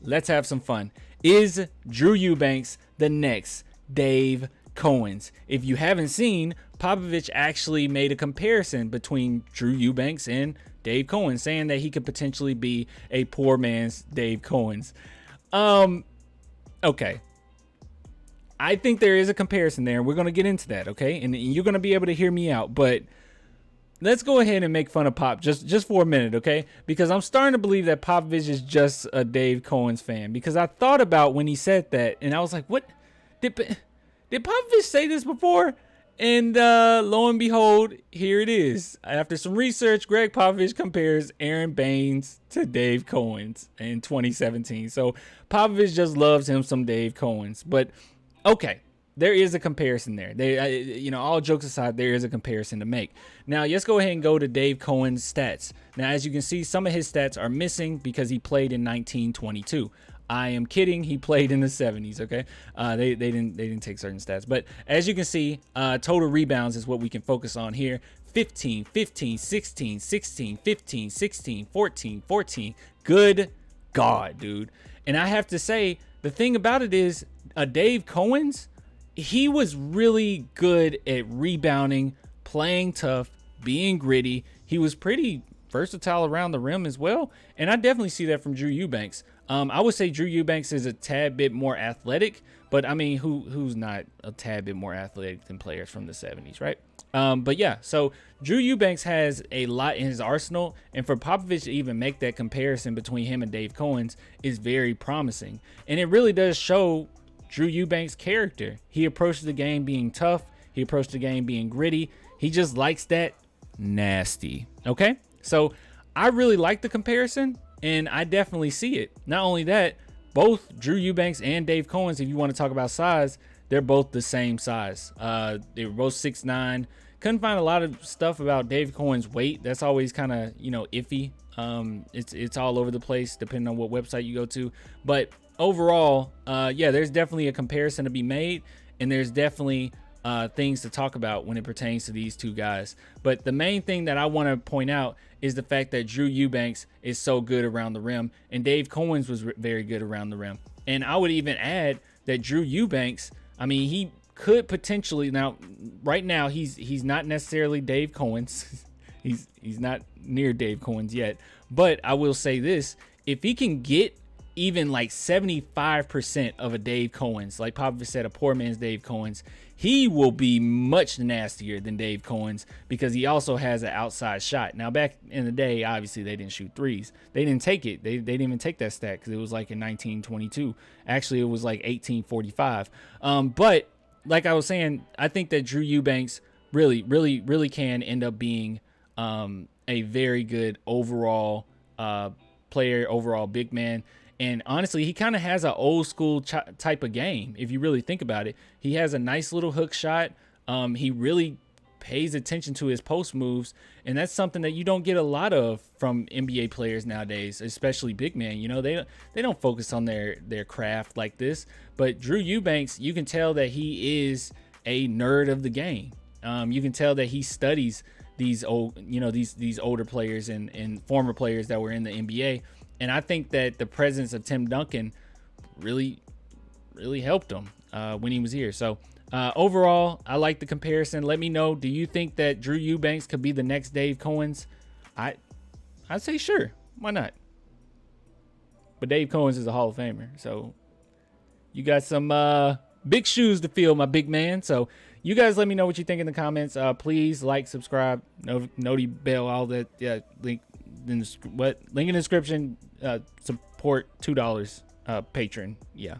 let's have some fun. Is Drew Eubanks the next Dave Cowens? If you haven't seen, Popovich actually made a comparison between Drew Eubanks and Dave Cowens, saying that he could potentially be a poor man's Dave Cowens. Okay. I think there is a comparison there, and we're going to get into that, okay? And you're going to be able to hear me out, but let's go ahead and make fun of Pop just for a minute, okay? Because I'm starting to believe that Popovich is just a Dave Cowens fan. Because I thought about when he said that, and I was like, what? Did Popovich say this before? And lo and behold, here it is. After some research, Greg Popovich compares Aaron Baines to Dave Cowens in 2017. So Popovich just loves him some Dave Cowens. But, okay. There is a comparison there. All jokes aside, there is a comparison to make. Now, let's go ahead and go to Dave Cowens' stats. Now, as you can see, some of his stats are missing because he played in 1922. I am kidding. He played in the 70s, okay? They didn't take certain stats. But as you can see, total rebounds is what we can focus on here. 15, 15, 16, 16, 15, 16, 14, 14. Good God, dude. And I have to say, the thing about it is, Dave Cowens, he was really good at rebounding, playing tough, being gritty. He was pretty versatile around the rim as well. And I definitely see that from Drew Eubanks. I would say Drew Eubanks is a tad bit more athletic, but I mean, who's not a tad bit more athletic than players from the 70s, right? But yeah, so Drew Eubanks has a lot in his arsenal, and for Popovich to even make that comparison between him and Dave Cowens is very promising. And it really does show Drew Eubanks' character. He approached the game being tough. He approached the game being gritty. He just likes that nasty. Okay? So I really like the comparison, and I definitely see it. Not only that, both Drew Eubanks and Dave Cowens, if you want to talk about size, they're both the same size. They were both 6'9". Couldn't find a lot of stuff about Dave Cowens' weight. That's always kind of, iffy. It's all over the place depending on what website you go to. But overall, there's definitely a comparison to be made, and there's definitely things to talk about when it pertains to these two guys. But the main thing that I want to point out is the fact that Drew Eubanks is so good around the rim, and Dave Cowens was very good around the rim. And I would even add that Drew Eubanks, I mean, he could potentially, now right now he's not necessarily Dave Cowens. he's not near Dave Cowens yet, but I will say this: if he can get even like 75% of a Dave Cowens, like Popovich said, a poor man's Dave Cowens, he will be much nastier than Dave Cowens because he also has an outside shot. Now, back in the day, obviously they didn't shoot threes. They didn't take it. They didn't even take that stat because it was like in 1922. Actually, it was like 1845. But like I was saying, I think that Drew Eubanks really can end up being a very good overall player, overall big man. And honestly, he kind of has an old school type of game. If you really think about it, he has a nice little hook shot. He really pays attention to his post moves. And that's something that you don't get a lot of from NBA players nowadays, especially big men. They don't focus on their craft like this. But Drew Eubanks, you can tell that he is a nerd of the game. You can tell that he studies these old, these older players and former players that were in the NBA. And I think that the presence of Tim Duncan really helped him when he was here. So overall, I like the comparison. Let me know, do you think that Drew Eubanks could be the next Dave Cowens? I'd say sure. Why not? But Dave Cowens is a Hall of Famer. So you got some big shoes to fill, my big man. So you guys let me know what you think in the comments. Please like, subscribe, noti bell, all that. Yeah, link in the description. Support $2 patron. Yeah.